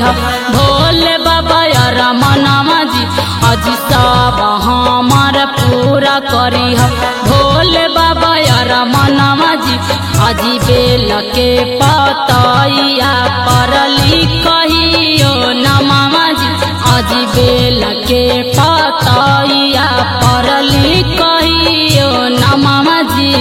करी भोले बाबा यार मनामा जी आज सब हमार पूरा करी भोले बाबा यार मनामा जी आज बेल के पतैया पर लिखियो नमामा जी आज बेल के पतैया पर लिखियो नमामा जी।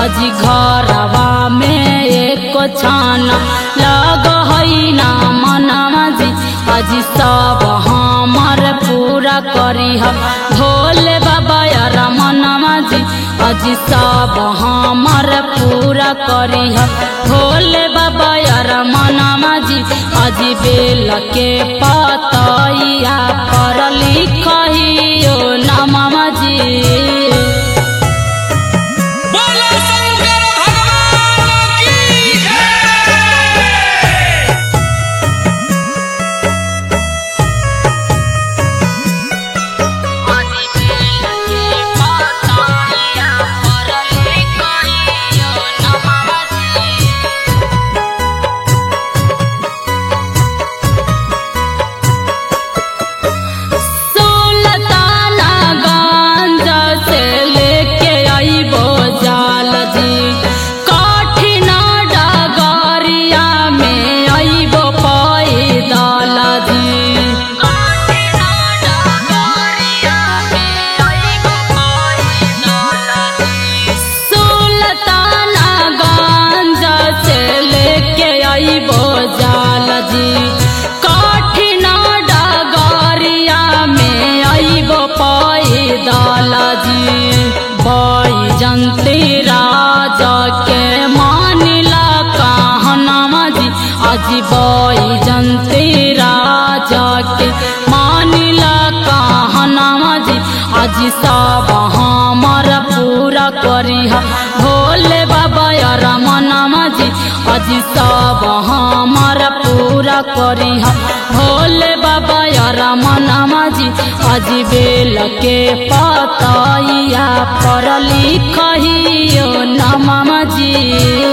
अजी घरवा में एक छाना लग ना मनामा जी अजी सब हमार पूरा करी भोले बाबा यार मनामा जी अजी सब हमार पूरा करी भोले बाबा यार मनामा जी अजी बेल के पतैया पर लिखियो नमामा जी। जंती राजा के मानिला कहनामा जी आज बई जंती राजा के मानिला कहनामा जी आज सब हमार पूरा करी भोले बाबा यार मनामा जी आज सब हमार पूरा करी भोले बाबा यार मनामा जी आज बेल के पतैया पर लिखियो नमामा जी।